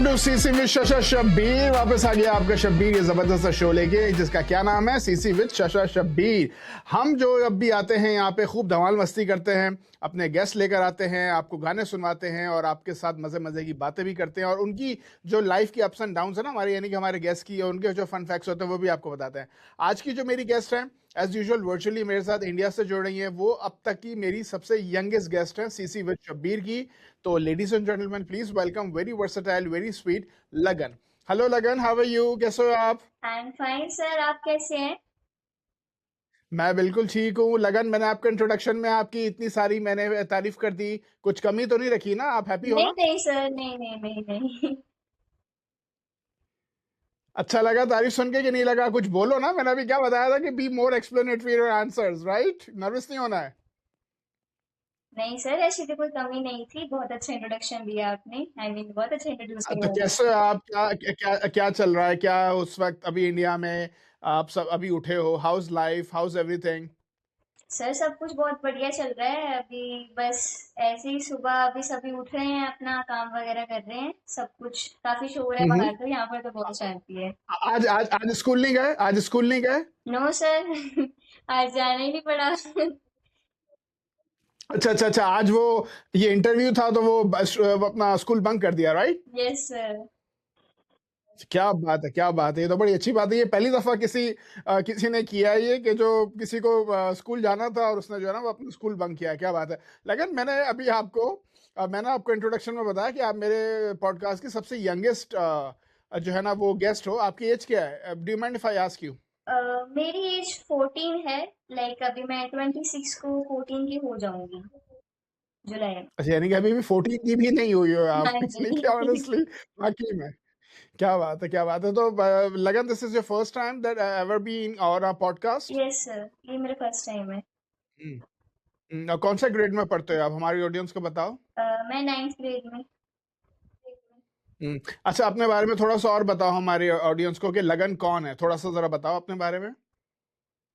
To CC with Shasha Shabbir. वापस आ गया आपका शब्बीर ये जबरदस्त शो लेके, जिसका क्या नाम है, सीसी विद शशा शब्बीर। हम जो अब भी आते हैं यहाँ पे खूब धमाल मस्ती करते हैं, अपने गेस्ट लेकर आते हैं, आपको गाने सुनवाते हैं और आपके साथ मजे मजे की बातें भी करते हैं और उनकी जो लाइफ की अप्स एंड डाउन्स है ना हमारे, यानी कि हमारे गेस्ट की, और उनके जो फन फैक्ट्स होते हैं वो भी आपको बताते हैं। आज की जो मेरी गेस्ट हैं, एज यूजुअल वर्चुअली मेरे साथ इंडिया से जुड़ रही हैं, वो अब तक की मेरी सबसे यंगेस्ट गेस्ट हैं सीसी विद शब्बीर की। तो ladies and gentleman, please welcome very versatile, very sweet लगन। हेलो लगन, हाउ आर यू, कैसे हो आप? आई एम फाइन सर, आप कैसे हैं? मैं बिल्कुल ठीक हूँ लगन। मैंने आपके इंट्रोडक्शन में आपकी इतनी सारी मैंने तारीफ कर दी, कुछ कमी तो नहीं रखी ना? आप हैप्पी हो नहीं ना? नहीं सर, नहीं नहीं नहीं नहीं। अच्छा लगा तारीफ सुन के कि नहीं लगा? कुछ बोलो ना, मैंने अभी क्या बताया था कि be more explanatory your answers, right? Nervous नहीं होना है। नहीं सर, ऐसी तो कोई कमी नहीं थी। बहुत अच्छा इंट्रोडक्शन दिया आपने। आई मीन बहुत अच्छा इंट्रोड्यूस तो किया आपने। कैसे हो आप? क्या चल रहा है, क्या उस वक्त अभी इंडिया में आप सब अभी उठे हो? House life, house everything? Sir सब कुछ बहुत बढ़िया चल रहा है अभी। बस ऐसे ही सुबह अभी सभी उठ रहे हैं, अपना काम वगैरह कर रहे हैं। सब कुछ काफी शोर है हम्म। बाहर, तो यहाँ पर तो बहुत शांति है। आज आज आज स्कूल नहीं गए? आज स्कूल नहीं गए? No sir. आज जाना ही नहीं पड़ा। अच्छा अच्छा अच्छा, आज वो ये इंटरव्यू था तो वो अपना स्कूल बंक कर दिया, राइट? Yes sir. क्या बात है, क्या बात है, ये तो बड़ी अच्छी बात है। ये पहली दफा किसी ने किया है ये, कि जो किसी को स्कूल जाना था और उसने जो है ना वो अपना स्कूल बंक किया है। क्या बात है। लेकिन मैंने आपको इंट्रोडक्शन में बताया कि आप मेरे पॉडकास्ट की सबसे यंगेस्ट जो है ना वो गेस्ट हो। आपकी एज क्या है? Do you mind if I ask you? मेरी एज 14 है। लाइक अभी मैं 26 को 14 की हो जाऊंगी, जुलाई में। अच्छा, यानी कि अभी भी 14 की भी नहीं हुई हो आप? हाँ यानी कि जी। ऑनेस्टली, वाकई में क्या बात है, क्या बात है। तो Lagan, this is your first time that ever been on a podcast? Yes sir, ये मेरा फर्स्ट टाइम है। कौन सा ग्रेड में पढ़ते हो आप? हमारी ऑडियंस को बताओ। मैं 9th ग्रेड में। हम्म। अच्छा, अपने बारे में थोड़ा सा और बताओ हमारी ऑडियंस को कि लगन कौन है, थोड़ा सा जरा बताओ अपने बारे में।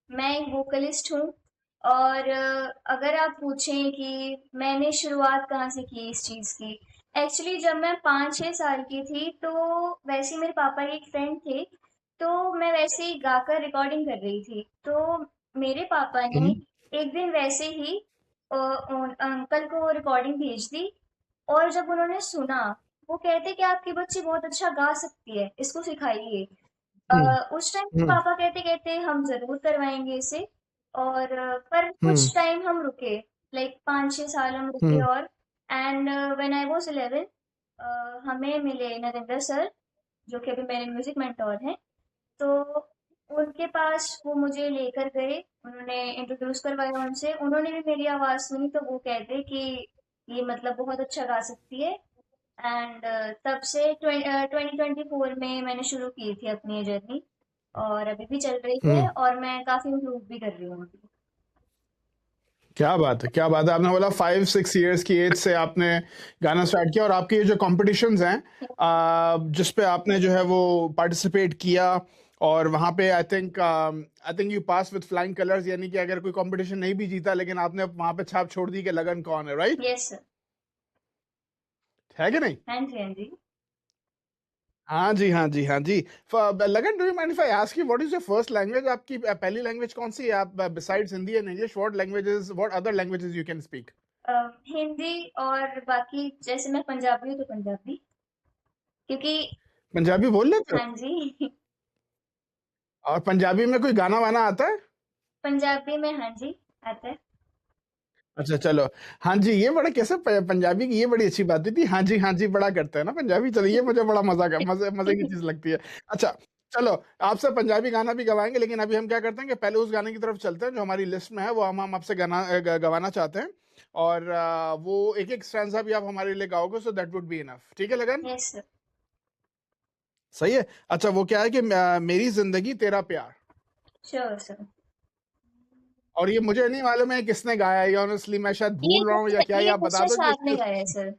मैं एक वोकलिस्ट हूँ। और अगर आप पूछें कि मैंने शुरुआत कहाँ से की इस चीज़ की, एक्चुअली जब मैं 5-6 साल की थी तो वैसे ही मेरे पापा के एक फ्रेंड थे। तो मैं वैसे ही गाकर रिकॉर्डिंग कर रही थी, तो मेरे पापा ने हम्म। एक दिन वैसे ही अंकल को रिकॉर्डिंग भेज दी। और जब उन्होंने सुना, वो कहते कि आपकी बच्ची बहुत अच्छा गा सकती है, इसको सिखाइए। हम्म। उस टाइम हम्म। पापा कहते कहते हम जरूर करवाएंगे इसे। और पर हम्म। कुछ टाइम हम रुके, लाइक 5-6 साल हम रुके। हम्म। और एंड व्हेन आई वाज 11, हमें मिले नरेंद्र सर, जो कि अभी मेरे म्यूजिक मेंटोर हैं। तो उनके पास वो मुझे लेकर गए, उन्होंने इंट्रोड्यूस करवाया उनसे, उन्होंने भी मेरी आवाज़ सुनी तो वो कहते कि ये मतलब बहुत अच्छा गा सकती है। एंड तब से 2024 में मैंने शुरू की थी अपनी ये जर्नी। और अभी भी चल रही है हम्म। और मैं काफ़ी इम्प्रूव भी कर रही हूँ अभी। क्या बात है, क्या बात है। आपने बोला 5-6 इयर्स की एज से आपने गाना स्टार्ट किया, और आपके ये जो कॉम्पिटिशन्स हैं जिस पे आपने जो है वो पार्टिसिपेट किया, और वहाँ पे I think you pass with flying colours, यानी कि अगर कोई कंपटीशन नहीं भी जीता लेकिन आपने वहाँ पे छाप छोड़ दी कि लगन कौन है, राइट? Yes sir. है कि नहीं? हाँ जी, हाँ जी। हाँ जी, हाँ जी, हाँ जी। लगन, do you mind if I ask you what is your first language? आपकी पहली लैंग्वेज कौन सी है? आप besides Hindi and English, what other languages you can speak? Hindi, और बाकी जैसे मैं पंजाबी हूँ तो पंजाबी, क्योंकि पंजाबी बोल लेते हो? हाँ जी। और पंजाबी में कोई गाना वाना आता है? पंजाबी में हाँ जी आता है। अच्छा चलो। हाँ जी, ये बड़ा कैसे पंजाबी की ये बड़ी अच्छी बात थी, हाँ जी, हाँ जी बड़ा करते हैं ना पंजाबी। चलो, ये मुझे बड़ा मजे मजे की चीज लगती है। अच्छा चलो, आपसे पंजाबी गाना भी गवाएंगे, लेकिन अभी हम क्या करते हैं कि पहले उस गाने की तरफ चलते हैं जो हमारी लिस्ट में है, वो हम आपसे गाना गवाना चाहते हैं। और वो एक एक स्टैंजा भी आप हमारे लिए गाओगे, so that would be enough. ठीक है लगन? Yes sir. सही है। अच्छा, वो क्या है कि मेरी जिंदगी तेरा प्यार। Sure sir. और ये मुझे नहीं मालूम है किसने गाया है, ऑनेस्टली मैं शायद भूल रहा हूँ या क्या, ये ये आप बता नुसरत दो साहब ने कि गाया है सर।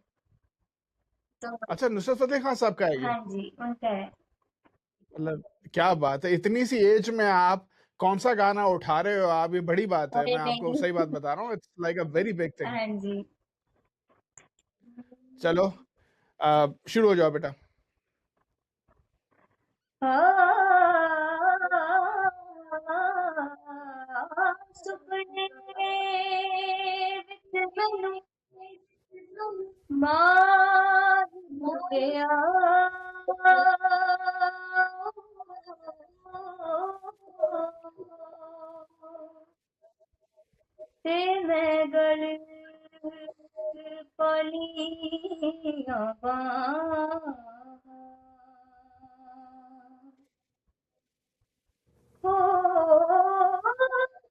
तो अच्छा, नुसरत फतेह खान साहब का है ये? हाँ जी, उनका है। मतलब क्या बात है, इतनी सी एज में आप कौन सा गाना उठा रहे हो आप, ये बड़ी बात है। अरे मैं आपको सही नहीं। बात बता रहा हूँ, it's like a very big thing. हाँ जी। चलो, शुरू हो जाओ बेटा। मान गया ते मैं गल पलियां हो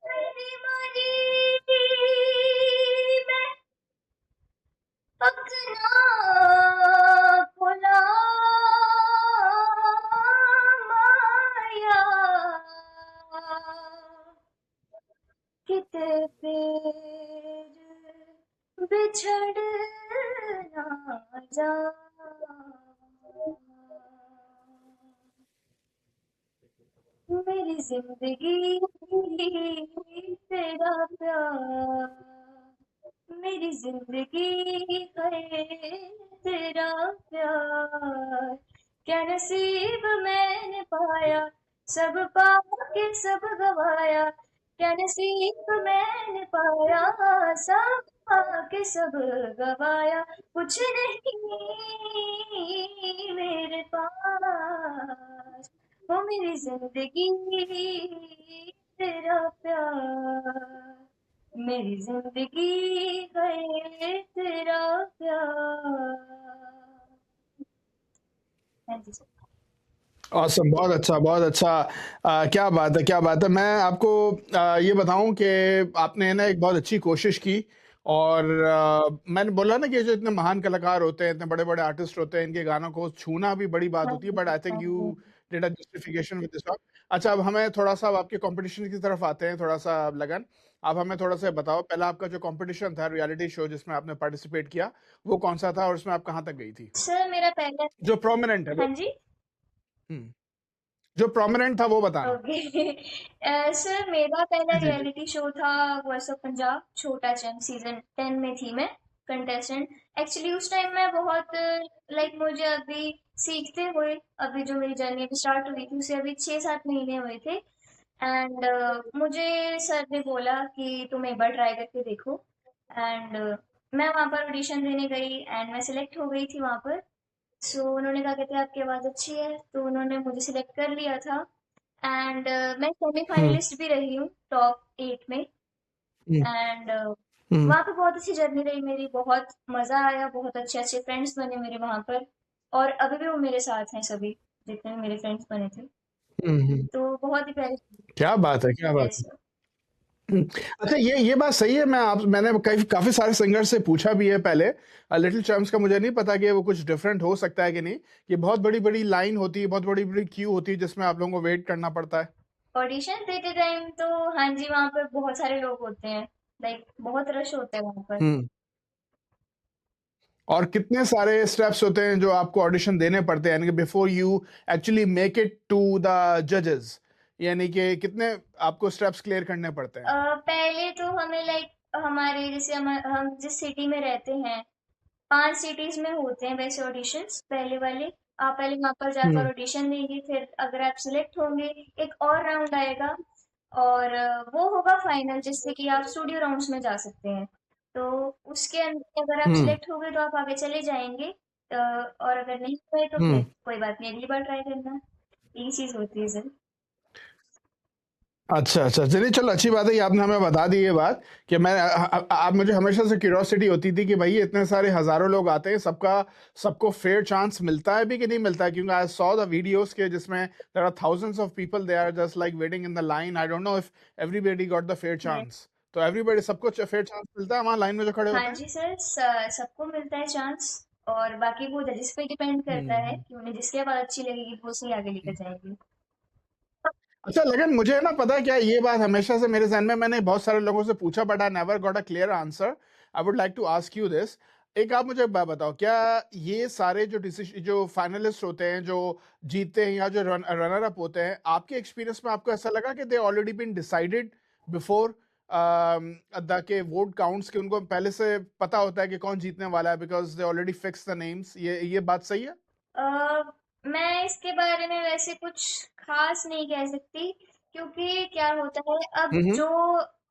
तेरी मरी मैं अपना भुला माया किते फिर बिछड़ ना जा मेरी जिंदगी तेरा प्यार मेरी जिंदगी है तेरा प्यार क्या नसीब मैंने पाया सब पाके सब गवाया क्या नसीब मैंने पाया सब पाके सब गवाया कुछ नहीं मेरे पास वो मेरी जिंदगी तेरा प्यार मेरी जिंदगी है तेरा प्यार। हाँ जी सर। ऑसम, बहुत अच्छा, बहुत अच्छा। क्या बात है, क्या बात है। मैं आपको ये बताऊं कि आपने ना एक बहुत अच्छी कोशिश की, और मैंने बोला ना कि जो इतने महान कलाकार होते हैं, इतने बड़े बड़े आर्टिस्ट होते हैं, इनके गानों को छूना भी बड़ी बात हाँ होती है, जी बट आई हाँ थिंक यू जी। Did a justification with this song. अच्छा, अब हमें थोड़ा सा अब आपके कंपटीशन की तरफ आते हैं, थोड़ा सा लगन। आप हमें थोड़ा सा बताओ, पहला आपका जो कंपटीशन था, रियलिटी शो जिसमें आपने पार्टिसिपेट किया, वो कौन सा था और उसमें आप कहाँ तक गई थी? सर मेरा पहला जो प्रोमिनेंट है वो। हाँ जी हम्म, जो प्रोमिनेंट था वो बताना। ओके सर मेरा पहला जी जी जी। रियलिटी शो था वॉइस ऑफ पंजाब छोटा चैन सीजन 10 में थी मैं कंटेस्टेंट। एक्चुअली उस टाइम मैं बहुत लाइक मुझे अभी सीखते हुए अभी जो मेरी जर्नी अभी स्टार्ट हुई थी उसे अभी 6-7 महीने हुए थे। एंड मुझे सर ने बोला कि तुम एक बार ट्राई करके देखो। एंड मैं वहाँ पर ऑडिशन देने गई एंड मैं सिलेक्ट हो गई थी वहाँ पर। सो उन्होंने कहा कहते आपकी आवाज़ अच्छी है तो उन्होंने मुझे सिलेक्ट कर लिया था। एंड मैं हम्म सेमीफाइनलिस्ट भी रही हूँ टॉप 8 में। हम्म एंड हम्म वहाँ पे बहुत अच्छी जर्नी रही मेरी बहुत मज़ा आया बहुत अच्छे अच्छे फ्रेंड्स बने मेरे वहाँ पर। और अभी भी वो मेरे साथ हैं सभी जितने भी मेरे फ्रेंड्स बने थे। हम्म। तो बहुत ही प्यारी। क्या बात है, क्या बात यस। है। हम्म। अच्छा, ये बात सही है। मैंने काफी सारे सिंगर से पूछा भी है पहले। लिटिल चैम्प्स का मुझे नहीं पता कि वो कुछ डिफरेंट हो सकता है कि नहीं। कि बहुत बड़ी बड़ी लाइन होती है, बहुत बड़ी बड़ी क्यू होती है, जिसमें आप लोगों को वेट करना पड़ता है। ऑडिशन देते टाइम तो हाँ जी वहाँ पर बहुत सारे लोग होते हैं। लाइक बहुत रश होता है वहाँ पर। हम्म। और कितने सारे स्टेप्स होते हैं जो आपको ऑडिशन देने पड़ते हैं, यानी कि before you actually make it to the जजेस, यानी कि कितने आपको स्टेप्स क्लियर करने पड़ते हैं? पहले तो हमें लाइक हमारे जैसे हम जिस सिटी में रहते हैं 5 सिटीज में होते हैं वैसे ऑडिशंस पहले वाले। आप पहले वहां पर जाकर हम्म ऑडिशन देंगे फिर अगर आप सिलेक्ट होंगे एक और राउंड आएगा। और वो होगा फाइनल जिससे कि आप स्टूडियो राउंड्स में जा सकते हैं। तो उसके अंदर अगर आप हम्म सिलेक्ट हो गए तो आप आगे चले जाएंगे। और अगर नहीं हुए तो हम्म। फिर कोई बात नहीं अगली बार ट्राई करना। यही चीज होती है सर। अच्छा अच्छा, चलिए, चलो, अच्छी बात है, ये आपने हमें बता दी ये बात। कि मैं आप मुझे हमेशा से क्यूरियोसिटी होती थी कि भाई इतने सारे हजारों लोग आते हैं, सबको फेयर चांस मिलता है भी कि नहीं मिलता है, क्योंकि आई सॉ द वीडियोस के जिसमें there are thousands of people, they are just like waiting in the line. I don't know if everybody got the fair yes. Chance. तो एवरीबॉडी, सबको फेयर चांस मिलता है वहां लाइन में जो खड़े हाँ होते हैं? जी सर सबको मिलता है चांस। और बाकी वो जजिस पे डिपेंड करता है हम्म कि उन्हें जिसकी आवाज अच्छी लगेगी वो उसे आगे लेकर जाएंगे। अच्छा, लेकिन मुझे ना पता है क्या, ये बात हमेशा से मेरे जहन में, मैंने बहुत सारे लोगों से पूछा, but I never got a clear answer. I would like to ask you this. एक आप मुझे एक बात बताओ, क्या ये सारे जो फाइनलिस्ट होते हैं, जो जीतते हैं, या जो रनर अप होते हैं, आपके एक्सपीरियंस में आपको ऐसा लगा कि they already been decided before the के वोट काउंट्स, कि उनको पहले से पता होता है कि कौन जीतने वाला है, because they already fix the names? ये बात सही है? अ, मैं इसके बारे में वैसे कुछ खास नहीं कह सकती क्योंकि क्या होता है अब हम्म जो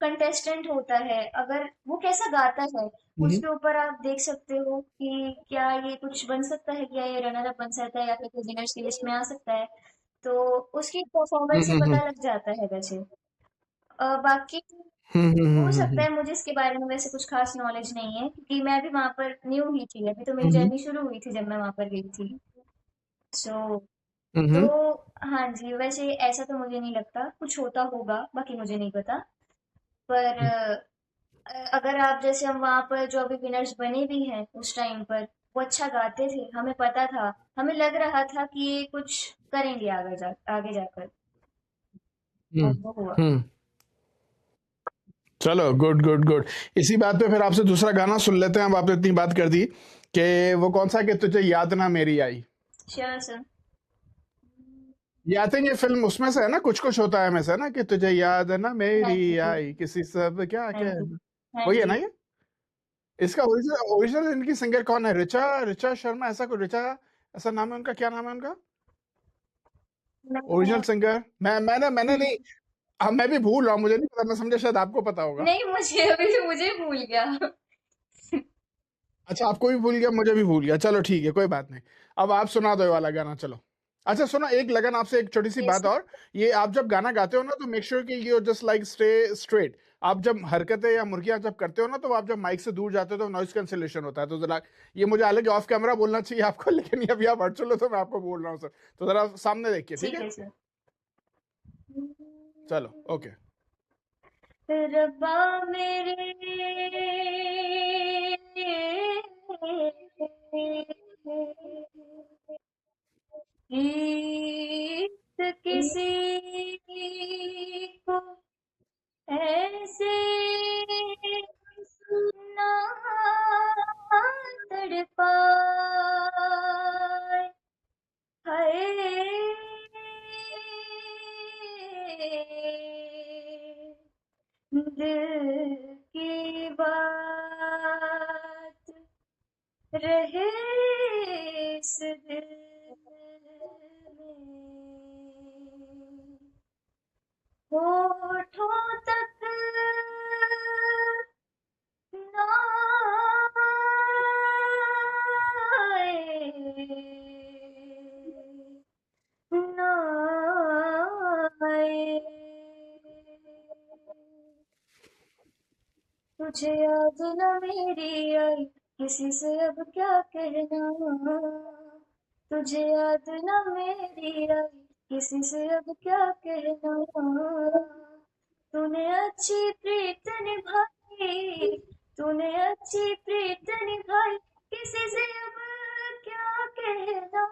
कंटेस्टेंट होता है, अगर वो कैसा गाता है, हम्म उसके ऊपर आप देख सकते हो कि क्या ये कुछ बन सकता है, क्या ये रनर अप बन सकता है या फिर विनर्स की लिस्ट में आ सकता है। तो उसकी परफॉर्मेंस से हम्म पता लग जाता है वैसे। बाकी हो सकता हम्म है मुझे इसके बारे में वैसे कुछ खास नॉलेज नहीं है, क्योंकि मैं भी वहां पर न्यू ही थी, अभी तो मेरी हम्म जर्नी शुरू हुई थी जब मैं वहां पर गई थी। सो तो हम्म हाँ जी, वैसे ऐसा तो मुझे नहीं लगता, कुछ होता होगा, बाकी मुझे नहीं पता। पर अगर आप जैसे हम वहां पर जो अभी विनर्स बने भी हैं उस टाइम पर, वो अच्छा गाते थे, हमें पता था, हमें लग रहा था कि ये कुछ करेंगे आगे जाकर। और हम्म वो हुआ। हम्म। चलो, गुड गुड गुड। इसी बात पे फिर आपसे दूसरा गाना सुन लेते हैं। अब आपने इतनी बात कर दी कि वो कौन सा, कि तुझे याद ना मेरी आई। Sure sir. ये आई थिंक ये फिल्म उसमें से है ना, कुछ कुछ होता है में से ना, कि तुझे याद ना हाँ मेरी जी। आई किसी सब क्या हाँ क्या। जी। हाँ वही है ना जी। ये? इसका ओरिजिनल ओरिजिनल इनकी सिंगर कौन है? रिचा रिचा शर्मा, ऐसा कोई रिचा, ऐसा नाम है उनका, क्या नाम है उनका मैं ओरिजिनल सिंगर? मैंने नहीं। हाँ, मैं भी भूल रहा हूँ, मुझे नहीं पता, मैं समझा शायद आपको पता होगा। नहीं, मुझे अभी मुझे भूल गया। अच्छा, आपको भी भूल गया, मुझे भी भूल गया, चलो ठीक है, कोई बात नहीं। अब आप सुना दो ये वाला गाना, चलो। अच्छा सुनो, एक लगन आपसे एक छोटी सी यस। बात और। ये आप जब गाना गाते हो ना, तो मेक श्योर कि you just like stay straight. आप जब हरकतें या मुर्गियां जब करते हो ना, तो आप जब माइक से दूर जाते हो तो नॉइस कैंसिलेशन होता है, तो जरा ये मुझे हालांकि ऑफ कैमरा बोलना चाहिए आपको, लेकिन ये अभी आप वर्चुअल हो तो मैं आपको बोल रहा हूँ सर। तो जरा सामने देखिए, ठीक ठीक है? है सर। चलो, ओके। रब्बा मेरे, गीत किसी को ऐसे ना तड़पाए, हाय दिल की बात रहे इस दिल में, होठों तक ना आए, ना आए। तुझे याद न मेरी आई, किसी से अब क्या कहना। तुझे याद न मेरी आई, किसी से अब क्या कहना। तूने अच्छी प्रीत निभाई, तूने अच्छी प्रीत निभाई, किसी से अब क्या कहना।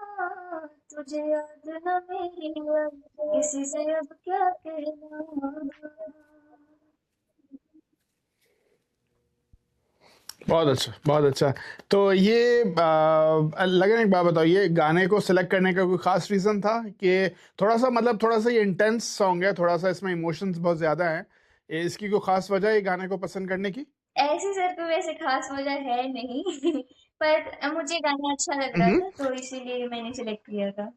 तुझे याद न मेरी आई, किसी से अब क्या कहना। बहुत अच्छा, बहुत अच्छा। तो ये लगन, एक बात बताओ, ये गाने को सिलेक्ट करने का कोई खास रीजन था कि थोड़ा सा, मतलब थोड़ा सा ये इंटेंस सॉन्ग है, थोड़ा सा इसमें इमोशंस बहुत ज्यादा हैं, इसकी कोई खास वजह है ये गाने को पसंद करने की? ऐसी सर कोई वैसे खास वजह है नहीं। पर मुझे गाना अच्छा लग रहा हम्म। था तो इसीलिए मैंने सिलेक्ट किया था।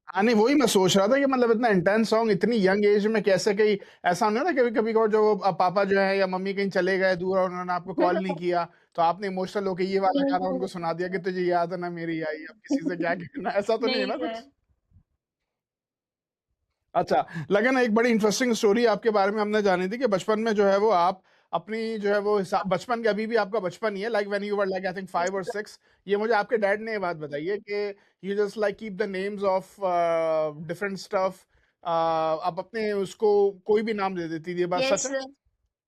हाँ नहीं, वही मैं सोच रहा था कि मतलब इतना इंटेंस सॉन्ग इतनी यंग एज में कैसे, कहीं ऐसा नहीं होता कभी कभी को, जो पापा जो है या मम्मी कहीं चले गए दूर और उन्होंने आपको कॉल नहीं किया, तो आपने इमोशनल होकर ये वाला गाना उनको सुना दिया कि तुझे याद है ना मेरी आई, अब किसी से क्या कहना, ऐसा तो नहीं है नहीं ना सर। कुछ? अच्छा, लगन एक बड़ी इंटरेस्टिंग स्टोरी आपके बारे में हमने जानी थी कि बचपन में जो है वो आप अपनी जो है वो बचपन के, अभी भी आपका बचपन ही है, like when you were like I think 5 और 6, ये मुझे आपके डैड ने ये बात बताई है कि you just like keep the names of different stuff, आप अपने उसको कोई भी नाम दे देती थी, ये बात यस सच है? सर।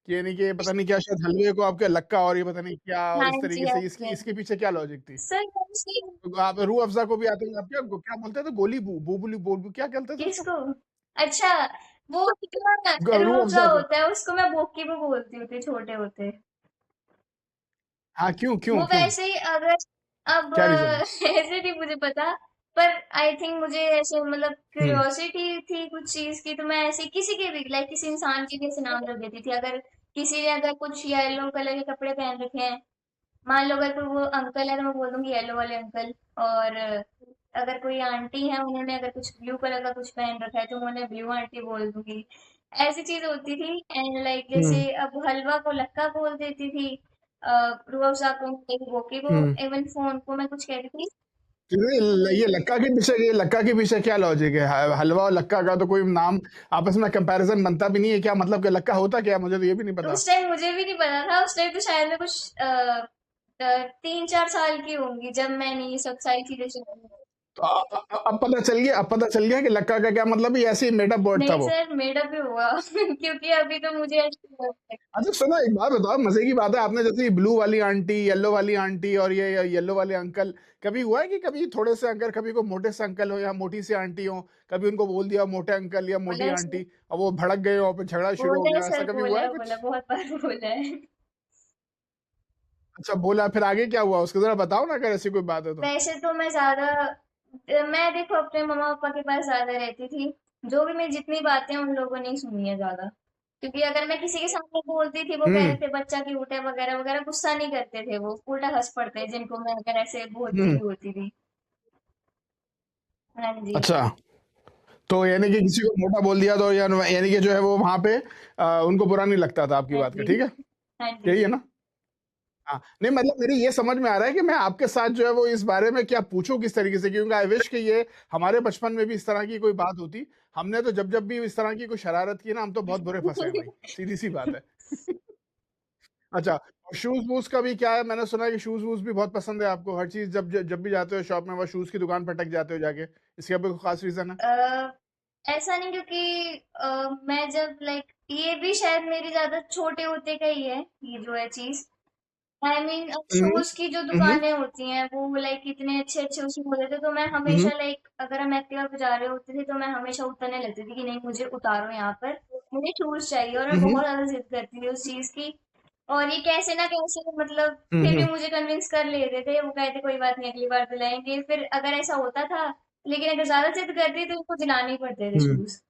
कि यानी कि पता नहीं क्या, शायद हलवे को आपके लक्का और ये पता नहीं क्या, और हाँ इस जी, तरीके हाँ से, जी, इसकी हाँ इसके जी। पीछे क्या लॉजिक थी? सर मोस्टली तो आप रूह अफ़ज़ा को भी आते हैं, आप क्या क्या बोलते थे, गोली बूबुली बोल क्या कहते थे उसको? किसको? अच्छा, वो कितना रूह रूह अफ़ज़ा अफ़ज़ा को। होता है उसको मैं बोकी भी बोलती होती छोटे होते। हाँ, क्यों क्यों वो क्यों? वैसे ही, अगर अब क्या रीज़न है? ऐसे नहीं मुझे पता, पर आई थिंक मुझे ऐसे मतलब हुँ। क्यूरियोसिटी थी कुछ चीज की, तो मैं ऐसे किसी के भी लाइक किसी इंसान के भी ऐसे नाम रख देती थी। अगर किसी ने अगर कुछ येलो कलर के कपड़े पहन रखे हैं, मान लो अगर कोई वो अंकल है तो मैं बोल दूंगी येलो वाले अंकल। और अगर कोई आंटी है, उन्होंने अगर कुछ ब्लू कलर का कुछ पहन रखा है तो मैं उन्हें ब्लू आंटी बोल दूंगी। ऐसी चीज होती थी। एंड लाइक जैसे हम्म अब हलवा को लक्का बोल देती थी, रूह अफ़ज़ा को बोकी को, हम्म इवन फोन को मैं कुछ कहती थी। ये लक्का के पीछे क्या लॉजिक है? हलवा और लक्का का तो कोई नाम आपस में कंपैरिजन बनता भी नहीं है क्या? मतलब कि लक्का होता क्या है? मुझे तो ये भी नहीं तो पता। उस टाइम मुझे भी नहीं पता था, उस टाइम तो शायद मैं कुछ 3-4 साल की होंगी जब मैंने ये सब सारी चीजें सुनी। तो अब पता चल गया कि लक्का का क्या मतलब है? ये ऐसे ही मेड अप वर्ड था नहीं वो। सर, मेडअप ही हुआ क्योंकि अभी तो मुझे ऐसे ही लगता है। अच्छा सुनो, एक बात बताओ, मजे की बात है, आपने जैसे ब्लू वाली आंटी, येलो वाली आंटी और ये येलो वाले अंकल, कभी हुआ है कि कभी थोड़े से अंकल, कभी को मोटे से अंकल हो या मोटी सी आंटी हो, कभी उनको बोल दिया मोटे अंकल या बोला मोटी है सर, आंटी, और वो भड़क गए और फिर झगड़ा शुरू हो बोला है गया, ऐसा सर, कभी बोला हुआ है है, कुछ? बोला, बहुत बार बोला है। अच्छा बोला, फिर आगे क्या हुआ उसको जरा बताओ ना, अगर ऐसी कोई बात है तो। वैसे तो मैं देखो अपने मम्मा पापा के पास ज्यादा रहती थी। जो भी मेरी जितनी बातें हैं उन लोगों ने ही सुनी है ज्यादा। क्योंकि अगर मैं किसी के सामने बोलती थी, वो कह हम्म रहे थे बच्चा क्यूट है वगैरह वगैरह, गुस्सा नहीं करते थे, वो उल्टा हंस पड़ते जिनको मैं अगर ऐसे बोलती हम्म भी होती थी। हाँ जी। अच्छा, तो यानी कि किसी को मोटा बोल दिया तो यानी कि जो है वो वहां पे उनको बुरा नहीं लगता था आपकी हाँ बात का, जी। ठीक है? हाँ जी। यही है ना? हाँ, नहीं मतलब मेरी ये समझ में आ रहा है कि मैं आपके साथ जो है वो इस बारे में क्या पूछूं किस तरीके से, क्योंकि आई विश कि ये हमारे बचपन में भी इस तरह की कोई बात होती। हमने तो जब जब भी इस तरह की कोई शरारत की ना, हम तो बहुत बुरे फंसे हैं भाई, सीधी सी बात है। अच्छा, और शूज वूज का भी क्या है? मैंने सुना है कि शूज वूज भी बहुत पसंद है आपको, हर चीज जब जब भी जाते हो शॉप में, वह शूज की दुकान पर टक जाते हो जाके, इसका भी कोई खास रीजन है? अ, ऐसा नहीं, क्योंकि मैं जब लाइक ये भी शायद मेरी ज्यादा छोटे होते का ही है, ये जो है चीज। आई मीन अब हम्म शूज की जो हम्म दुकानें होती हैं वो लाइक इतने अच्छे अच्छे उसमें होते थे, तो मैं हम्म हमेशा लाइक अगर हम एक्टिवा पे जा रहे होते थे तो मैं हमेशा उतरने लगती थी कि नहीं मुझे उतारो यहाँ पर, मुझे शूज चाहिए, और मैं हम्म बहुत ज्यादा जिद करती थी उस चीज की। और ये कैसे ना कैसे मतलब फिर भी हम्म मुझे कन्विंस कर लेते थे, वो कहते कोई बात नहीं अगली बार दिलाएंगे, फिर अगर ऐसा होता था। लेकिन अगर ज्यादा जिद करती तो उनको दिलाने ही पड़ते थे हम्म शूज।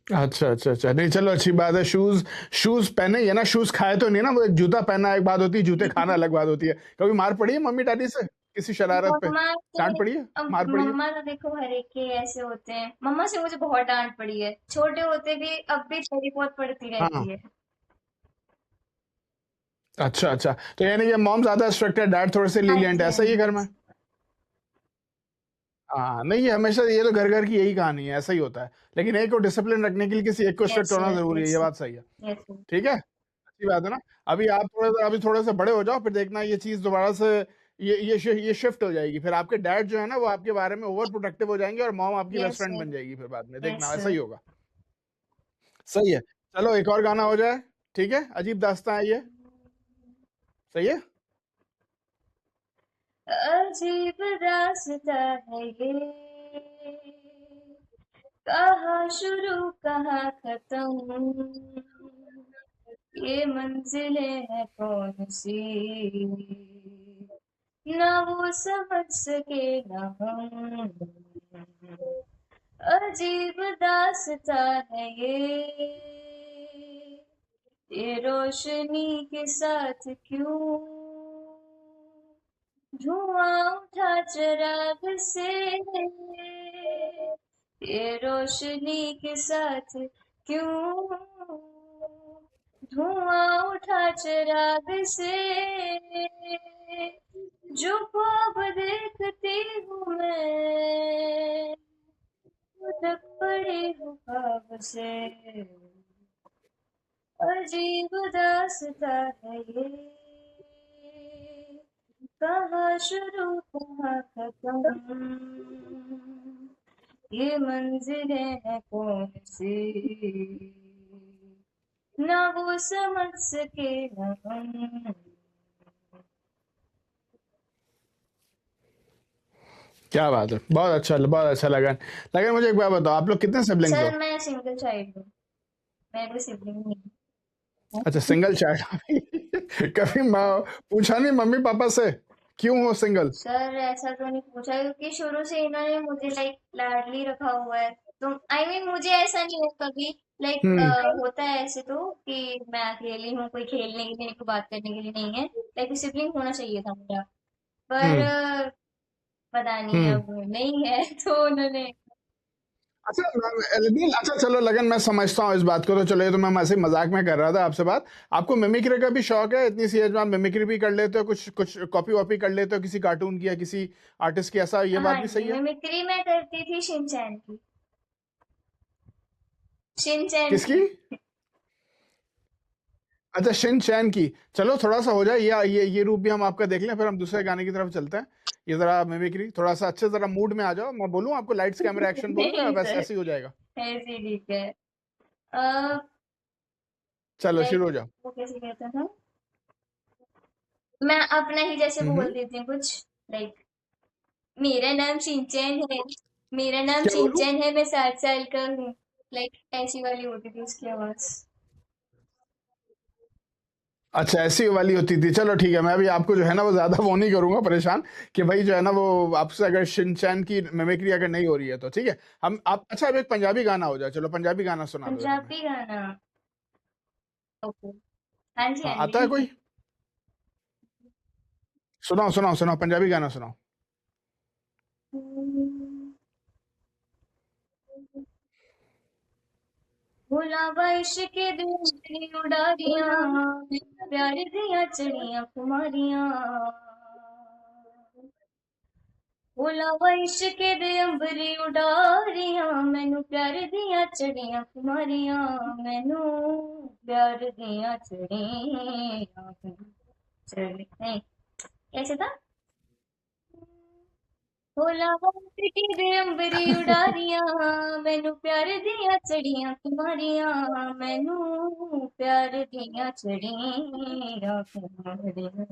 अच्छा अच्छा अच्छा, नहीं चलो अच्छी बात है। शूज शूज पहने ही है ना, शूज खाए तो नहीं ना? वो एक जूता पहनना एक बात होती है, जूते खाना अलग बात होती है। कभी मार पड़ी है मम्मी डैडी से किसी शरारत पे? मम्मा से डांट पड़ी है, अब मार पड़ी है? मम्मा तो देखो हर एक के ऐसे होते हैं, मम्मा से मुझे बहुत डांट पड़ी है, छोटे होते भी अब भी थोड़ी बहुत पड़ती हाँ, रहती है। अच्छा अच्छा, तो यानी कि मॉम ज्यादा स्ट्रिक्ट है, डैड थोड़े से हाँ लीलिएंट, जी, हाँ ऐसा ही है जी। घर में? हाँ, नहीं ये हमेशा, ये तो घर घर की यही कहानी है, ऐसा ही होता है। लेकिन एक को डिसिप्लिन रखने के लिए किसी एक को यस स्ट्रिक्ट होना सर, जरूरी है, यस ये सर, बात सही है। Yes sir. ठीक है, अच्छी बात है ना? अभी थोड़े से बड़े हो जाओ, फिर देखना ये चीज दोबारा से ये शिफ्ट हो जाएगी, फिर आपके डैड जो है ना वो आपके बारे में ओवर प्रोटेक्टिव हो जाएंगे और मॉम आपकी बेस्ट यस फ्रेंड सर, बन जाएगी, फिर बाद में यस देखना ऐसा सर। ही होगा। सही है, चलो एक और गाना हो जाए, ठीक है? अजीब दास्तां है ये, सही है? अजीब रास्ता है ये, कहाँ शुरू कहाँ खत्म, ये मंजिलें हैं कौन सी, ना वो समझ सके ना हम, अजीब दास्तां है ये रोशनी के साथ क्यों धुआं उठा चिराग से, ये रोशनी के साथ क्यों धुआं उठा चिराग से, जो ख्वाब देखती हूँ मैं भटक पड़ी हूँ ख्वाब से, अजीब दास्तां है ये, कहाँ शुरू कहाँ खत्म, ये मंजिलें हैं कौन सी, ना वो समझ सके ना हम। क्या बात है, बहुत अच्छा लगा। लेकिन मुझे एक बात बताओ, आप लोग कितने सिबलिंग्स हो? सर मैं सिंगल चाइल्ड हूँ, मैं कोई सिबलिंग नहीं हूँ। अच्छा, सिंगल चाइल्ड कभी पूछा नहीं मम्मी पापा से क्यों हो सिंगल? सर ऐसा तो नहीं पूछा, क्योंकि शुरू से इन्होंने मुझे लाइक लाडली रखा हुआ है, तो आई मीन मुझे ऐसा नहीं है कभी लाइक हम्म होता है ऐसे तो कि मैं अकेली हूँ, कोई खेलने के लिए कोई बात करने के लिए नहीं है, लाइक सिबलिंग होना चाहिए था मेरा, पर हम्म पता नहीं हम्म अब नहीं है तो उन्होंने। अच्छा नहीं, अच्छा चलो लगन, मैं समझता हूँ इस बात को, तो चलो ये तो मैं ऐसे ही मजाक में कर रहा था आपसे बात। आपको मिमिक्री का भी शौक है? इतनी सी एज में आप मिमिक्री भी कर लेते हो, कुछ कुछ कॉपी वॉपी कर लेते हो किसी कार्टून की या किसी आर्टिस्ट की, ऐसा ये बात हाँ भी जी, सही है? मिमिक्री मैं करती थी शिनचैन की। शिनचैन किसकी? की। अच्छा, शिन चैन की। चलो थोड़ा सा हो जाए, ये रूप भी हम आपका देख लें, फिर हम दूसरे गाने की तरफ चलते हैं। ये जरा मिमिक्री, थोड़ा सा अच्छे, जरा मूड में आ जाओ। मैं बोलूं आपको लाइट्स कैमरा एक्शन बोलूं, या नहीं वैसे सर, ऐसे ही हो जाएगा? ऐसे ही ठीक है। चलो शुरू लाइक हो जाओ। वो कैसे कहता था, मैं अपना ही जैसे हम्म। बोल देती हूँ कुछ। लाइक मेरा नाम शिनचैन है, मेरा नाम क्या बोलूं? शिनचैन है, मैं 7 साल का हूँ। लाइक ऐसी वाली होती थी उसकी आवाज। अच्छा, ऐसी वाली होती थी। चलो ठीक है, मैं भी आपको जो है ना वो ज्यादा वो नहीं करूंगा परेशान, कि भाई जो है ना वो आपसे अगर शिनचैन की मिमिक्री अगर नहीं हो रही है तो ठीक है। हम आप अच्छा, अब एक पंजाबी गाना हो जाए, चलो पंजाबी गाना सुना दो जरा हमें। पंजाबी गाना। ओके। हाँ जी हाँ, हाँ आता है जी। कोई? सुनाओ सुनाओ सुनाओ, पंजाबी गाना सुनाओ। भुलावा इश्के दे अंबरी उडारियां, प्यार दियां चढ़ियां खुमारियां। भुलावा इश्के दे अंबरी उडारियां, मैनू प्यार दियां चढ़ियां खुमारियां। मैनू प्यार दियां चढ़ियां नहीं, कैसे था? भुलावा इश्के दे अंबरी उडारियां, मैनू प्यार दियां चढ़ियां खुमारियां। मैनू प्यार दियां चढ़ियां खुमारियां।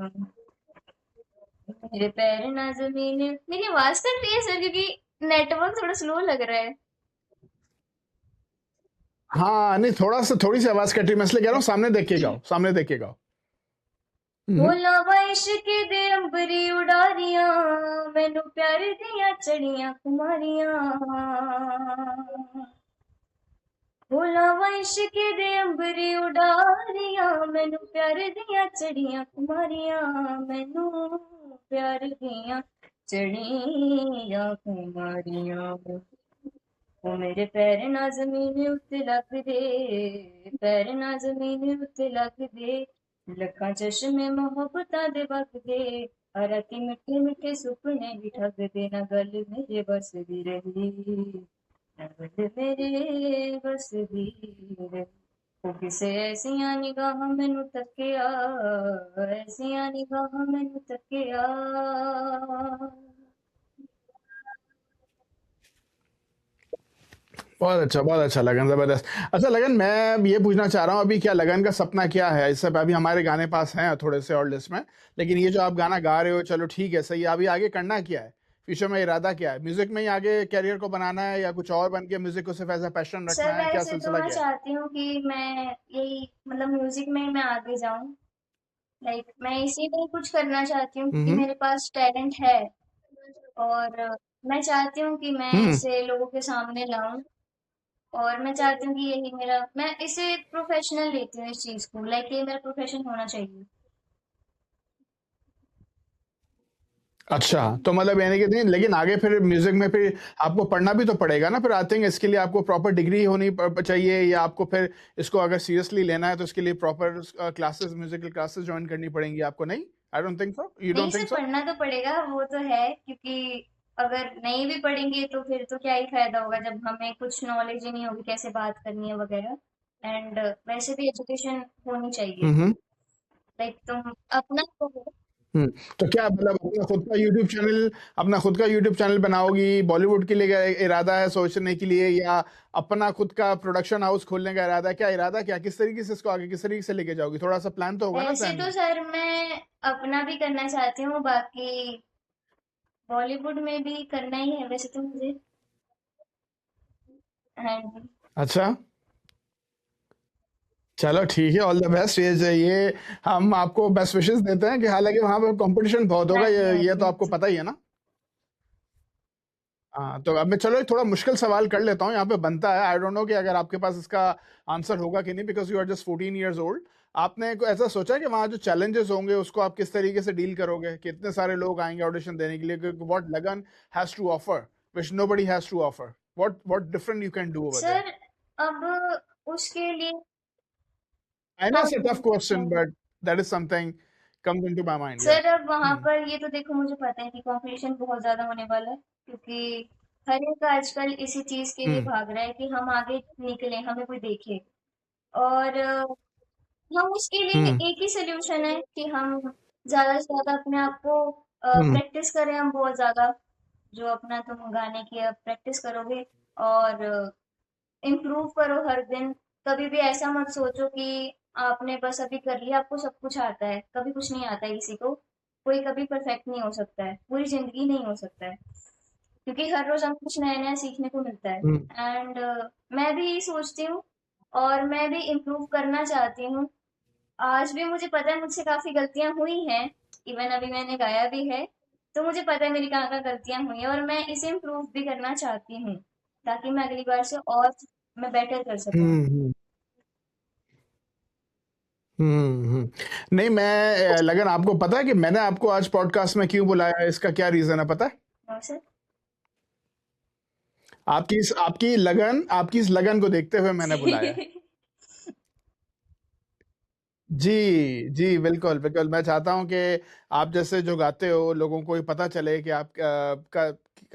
मेरे पैर ना जमीन। मेरी आवाज कट रही है सर, क्योंकि नेटवर्क थोड़ा स्लो लग रहा है। हाँ नहीं, थोड़ा सा थोड़ी सी आवाज कट रही है, मैं इसलिए कह रहा हूँ सामने देख के गाओ, सामने देख के गाओ। हम्म। भोलावा इश्क दे अंबरी उडारियां, मैनू प्यार दियां चढ़ियां खुमारियां। भोलावा इश्क दे अंबरी उडारियां, मैनू प्यार दियां चढ़ियां खुमारियां। मैनू प्यार दियां चढ़ियां खुमारियां। ओ मेरे पैर ना जमीन उत्ते लग दे, पैर ना जमीन उत्ते लग दे। लखां चश्मे मोहब्बतां दे वगदे, आ राती मिठे मिठे सुपने भी ठगदे। ना गल मेरे बस दी रही, ना गल मेरे बस दी रही। ओ किसे ऐसियां निगाहां मैनू तकिया, ऐसियां निगाहां मैनू तकिया। बहुत अच्छा लगन, जबरदस्त। अच्छा लगन, मैं ये पूछना चाह रहा हूँ अभी, क्या लगन का सपना क्या है? इससे अभी हमारे गाने पास हैं थोड़े से और लिस्ट में, लेकिन ये जो आप गाना गा रहे हो, चलो ठीक है सही है, अभी आगे करना क्या है? फ्यूचर में इरादा क्या है? म्यूजिक में ही आगे करियर को बनाना है, या कुछ और बन के म्यूजिक को सिर्फ एज अ पैशन सर रखना है? क्या वैसे तो सिलसिला मैं क्या है? चाहती हूँ कि मैं यही मतलब म्यूजिक में ही मैं आगे जाऊँ। लाइक मैं इसी में ही कुछ करना चाहती हूँ, क्योंकि हम्म। मेरे पास टैलेंट है। और मैं चाहती हूँ कि मैं हम्म। इसे लोगों के सामने लाऊं। और मैं चाहती हूँ कि यही मेरा, मैं इसे प्रोफेशनल लेती हूँ इस चीज को। लाइक ये मेरा प्रोफेशन होना चाहिए। अच्छा, तो मतलब यानी कि नहीं, लेकिन आगे फिर म्यूजिक में फिर आपको पढ़ना भी तो पड़ेगा ना फिर। आई थिंक इसके लिए आपको प्रॉपर डिग्री होनी चाहिए, या आपको फिर इसको अगर सीरियसली लेना है तो इसके लिए proper classes, musical classes join करनी पड़ेंगी आपको, नहीं? I don't think so, you नहीं डोंट सर, थिंक सो? पढ़ना तो पड़ेगा, वो तो है। क्योंकि अगर नहीं भी पढ़ेंगे तो फिर तो क्या ही फायदा होगा, जब हमें कुछ नॉलेज ही नहीं होगी कैसे बात करनी है वगैरह। एंड वैसे भी एजुकेशन होनी चाहिए। हम्म। लाइक तुम अपना करो। हम्म। तो क्या मतलब अपना खुद का यूट्यूब चैनल, अपना खुद का यूट्यूब चैनल बनाओगी? बॉलीवुड के लिए क्या इरादा है सोचने के लिए, या अपना खुद का प्रोडक्शन हाउस खोलने का इरादा है? क्या इरादा, क्या किस तरीके से इसको आगे किस तरीके से लेके जाओगी? थोड़ा सा प्लान तो होगा ना ऐसे जहन तो में। सर मैं अपना भी करना चाहती हूँ, बाकी बॉलीवुड में भी करना ही है वैसे तो मुझे। हाँ जी। अच्छा, चलो ठीक है, ऑल द बेस्ट। ये हम आपको बेस्ट विशेस देते हैं, कि हालांकि वहां पर कंपटीशन बहुत हाँ होगा, जी हाँ ये जी तो हाँ आपको जी। पता ही है ना। हाँ, तो अब मैं चलो एक थोड़ा मुश्किल सवाल कर लेता हूँ, यहाँ पे बनता है। आई डोंट नो कि अगर आपके पास इसका आंसर होगा कि नहीं, because you are just 14 years old. आपने कोई ऐसा सोचा कि वहाँ जो चैलेंजेस होंगे उसको आप किस तरीके से डील करोगे, कि इतने सारे लोग आएंगे ऑडिशन देने के लिए? What Lagan has to offer which nobody has to offer? what different you can do over there? Sir अब उसके लिए I know हाँ it's a tough question, हाँ but that is something comes into my mind. Yeah. Sir अब वहाँ Hmm. पर ये तो देखो मुझे पता है कि कंपटीशन बहुत ज़्यादा होने वाला है क्योंकि हर एक आजकल इसी चीज़ के लिए Hmm. भाग रहा है कि हम आगे निकलें, हमें कोई देखे और हम उसके लिए Hmm. एक ही सॉल्यूशन है कि हम ज़्यादा से ज़्यादा अपने आप को Hmm. प्रैक्टिस करें हम बहुत ज़्यादा जो अपना तुम गाने की अब प्रैक्टिस करोगे और इम्प्रूव करो हर दिन कभी भी ऐसा मत सोचो कि आपने बस अभी कर लिया आपको सब कुछ आता है कभी कुछ नहीं आता है किसी को कोई कभी परफेक्ट नहीं हो सकता है पूरी जिंदगी नहीं हो सकता है क्योंकि हर रोज हमें कुछ नया नया सीखने को मिलता है Hmm. एंड मैं भी यही सोचती हूँ और मैं भी इम्प्रूव करना चाहती हूँ आज भी मुझे पता है मुझसे काफी गलतियां हुई हैं इवन अभी मैंने गाया भी है तो मुझे पता है मेरी कहाँ कहाँ गलतियां हुई हैं और मैं इसे इम्प्रूव भी करना चाहती हूँ ताकि मैं अगली बार से और मैं बेटर कर सकूँ Hmm. हम्म। नहीं, मैं लगन, आपको पता है कि मैंने आपको आज पॉडकास्ट में क्यों बुलाया है? इसका क्या रीजन है पता है? और सर आपकी इस लगन को देखते हुए मैंने बुलाया है। जी, जी, बिल्कुल, बिल्कुल। मैं चाहता हूँ कि आप जैसे जो गाते हो, लोगों को ये पता चले कि आप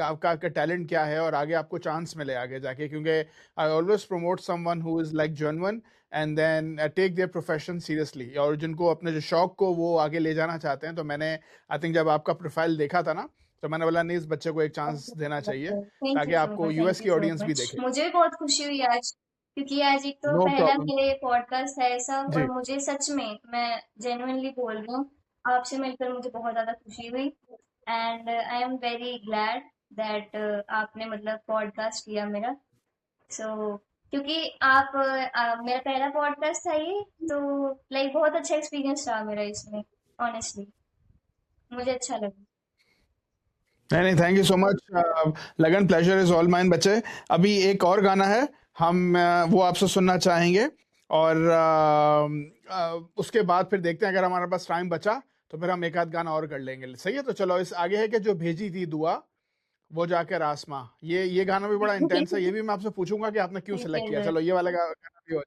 आपका टैलेंट क्या है और आगे आपको चांस मिले आगे जाके, क्योंकि I always promote someone who is like genuine and then take their profession seriously, और जिनको अपने जो शौक को वो आगे ले जाना चाहते हैं। तो मैंने आई थिंक जब आपका प्रोफाइल देखा था ना, तो मैंने बोला नहीं, इस बच्चे को एक चांस देना चाहिए थैंक ताकि यू सो आपको मच यूएस थैंक यू की सो ऑडियंस भी मच देखे। मुझे भी बहुत खुशी हुई आज क्योंकि आज एक तो नो पहला प्रॉब्लम। मेरे पॉडकास्ट है ऐसा जी। और मुझे सच में मैं जेन्युइनली बोल रही हूँ आपसे मिलकर मुझे बहुत ज्यादा खुशी हुई and I am very glad that आपने मतलब पॉडकास्ट किया मेरा सो क्योंकि आप मेरा पहला पॉडकास्ट था ये तो लाइक बहुत अच्छा एक्सपीरियंस रहा मेरा इसमें ऑनेस्टली मुझे अच्छा लगा नहीं नहीं, थैंक यू सो मच लगन। प्लेजर इज ऑल माइन बच्चे। अभी एक और गाना है, हम वो आपसे सुनना चाहेंगे, और उसके बाद फिर देखते हैं अगर हमारे पास टाइम बचा तो फिर हम एक आध गाना और कर लेंगे। सही है? तो चलो, इस आगे है कि जो भेजी थी दुआ वो जाके रासमा, ये गाना भी बड़ा इंटेंस है। ये भी मैं आपसे पूछूंगा कि आपने क्यों ठीक सिलेक्ट है किया। सर चलो, ये वाला गाना भी हो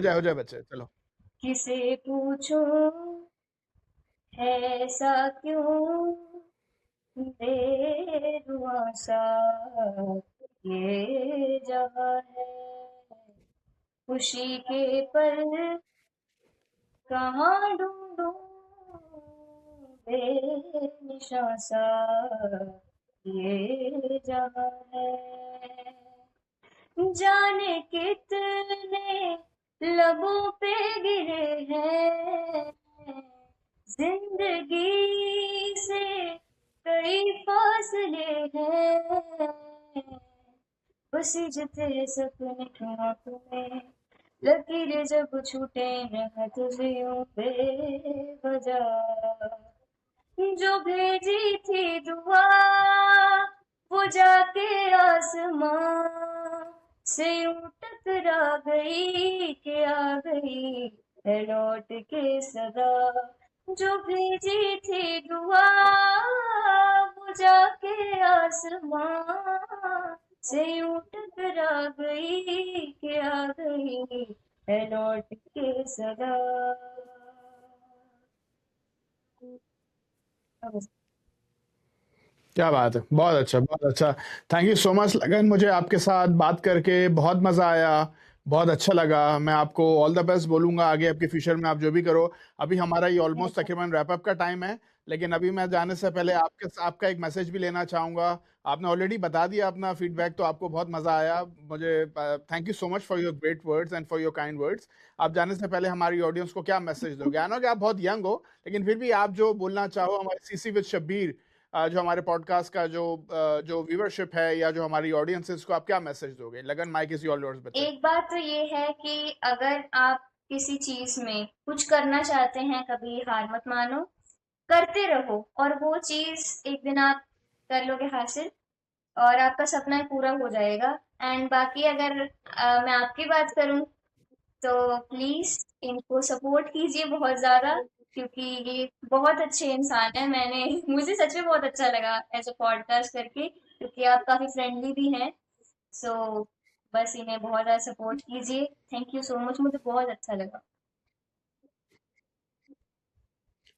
जाए बच्चे, चलो। किसे पूछूं ऐसा क्यों बेरुआ सा ये जहां है खुशी के पल कहाँ ढूंढूं बेनिशां सा ये जहां है जाने कितने लबों पे गिरे हैं जिंदगी से कई फासले हैं बसीजते सपने क्यों तुम्हें लकीरें जब छूटे न तुझे यूं बेवजह जो भेजी थी दुआ वो जाके आसमां से यूं टकरा गई कि आ गई है लौट के सदा जो भेजी थी दुआ वो जाके आसमां से यूं टकरा गई कि आ गई है लौट के सदा क्या बात है, बहुत अच्छा, बहुत अच्छा। थैंक यू सो मच लगन, मुझे आपके साथ बात करके बहुत मज़ा आया, बहुत अच्छा लगा। मैं आपको ऑल द बेस्ट बोलूँगा आगे आपके फ्यूचर में, आप जो भी करो। अभी हमारा ये ऑलमोस्ट तकरीबन रैप अप का टाइम है, लेकिन अभी मैं जाने से पहले आपका एक मैसेज भी लेना चाहूँगा। आपने ऑलरेडी बता दिया अपना फीडबैक, तो आपको बहुत मज़ा आया। मुझे thank you so much for your great words and for your kind words. आप जाने से पहले हमारी ऑडियंस को क्या मैसेज दोगे? आई नो कि आप बहुत यंग हो, लेकिन फिर भी आप जो बोलना चाहो हमारे सीसी विद शब्बीर, जो हमारे पॉडकास्ट का जो व्यूअरशिप है या जो हमारी ऑडियंस है, इसको आप क्या मैसेज दोगे? लगन, माइक इज योर्स बच्चे। एक बात तो ये है कि अगर आप किसी चीज में कुछ करना चाहते हैं कभी हार मत मानो करते रहो और वो चीज एक दिन आप कर लोगे हासिल और आपका सपना पूरा हो जाएगा एंड बाकी अगर मैं आपकी बात करूं तो प्लीज इनको सपोर्ट कीजिए बहुत ज्यादा क्योंकि ये बहुत अच्छे इंसान है। मुझे सच में बहुत अच्छा लगा ऐसे पॉडकास्ट करके, क्योंकि आप काफी फ्रेंडली भी हैं। सो बस इन्हें बहुत ज़्यादा सपोर्ट कीजिए। थैंक यू सो मच, मुझे बहुत अच्छा लगा।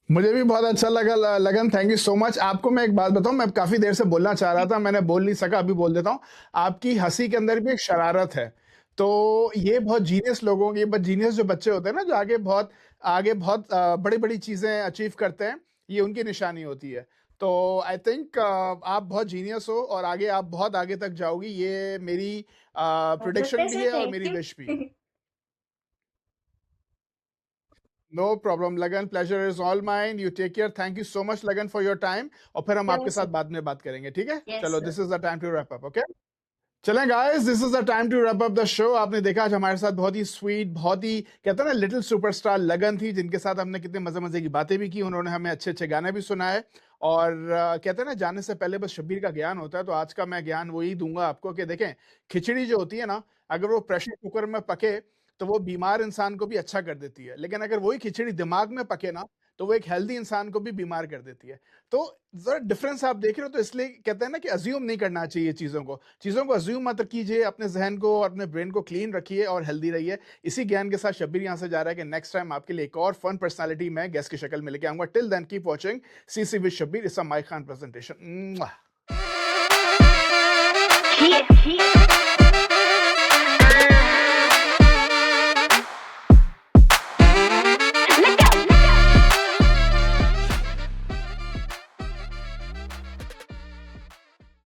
मुझे भी बहुत अच्छा लगा लगन, थैंक यू सो मच। आपको मैं एक बात बताऊं, मैं काफी देर से बोलना चाह रहा था, मैंने बोल नहीं सका, अभी बोल देता हूं। आपकी हंसी के अंदर भी एक शरारत है। तो ये बहुत जीनियस लोगों की, बहुत जीनियस जो बच्चे होते हैं ना, जो आगे बहुत बड़ी बड़ी चीजें अचीव करते हैं, ये उनकी निशानी होती है। तो आई थिंक आप बहुत जीनियस हो और आगे आप बहुत आगे तक जाओगी, ये मेरी हो सकता है प्रोडिक्शन भी सर, है और थैंक मेरी यू। विश भी है। No problem Lagan, pleasure is all mine. You take care, thank you so much Lagan for your time. और फिर हम श्योर आपके साथ सर। बाद में बात करेंगे, ठीक है? यस चलो, sir. This is the time to wrap up, okay? चलें guys, this is the time to wrap up the show. आपने देखा आज हमारे साथ बहुत ही स्वीट, बहुत ही कहते हैं ना लिटिल सुपरस्टार लगन थी, जिनके साथ हमने कितने मजे मजे की बातें भी की। उन्होंने हमें अच्छे अच्छे गाने भी सुनाए। और कहते हैं ना, जाने से पहले बस शब्बीर का ज्ञान होता है। तो आज का मैं ज्ञान वही दूंगा आपको कि देखें, खिचड़ी जो होती है ना, अगर वो प्रेशर कुकर में पके तो वो बीमार इंसान को भी अच्छा कर देती है, लेकिन अगर वही खिचड़ी दिमाग में पके ना, तो वो एक हेल्दी इंसान को भी बीमार कर देती है। तो जरा डिफरेंस आप देख रहे हो, तो इसलिए कहते हैं ना कि अज्यूम नहीं करना चाहिए चीज़ों को अज्यूम मत कीजिए। अपने जहन को और अपने ब्रेन को क्लीन रखिए और हेल्दी रहिए। इसी ज्ञान के साथ शब्बीर यहाँ से जा रहा है कि नेक्स्ट टाइम आपके लिए एक और फन पर्सनालिटी मैं गेस्ट की शक्ल में लेके आऊंगा। Till then keep watching CC with Shabbir. It's a my Khan presentation.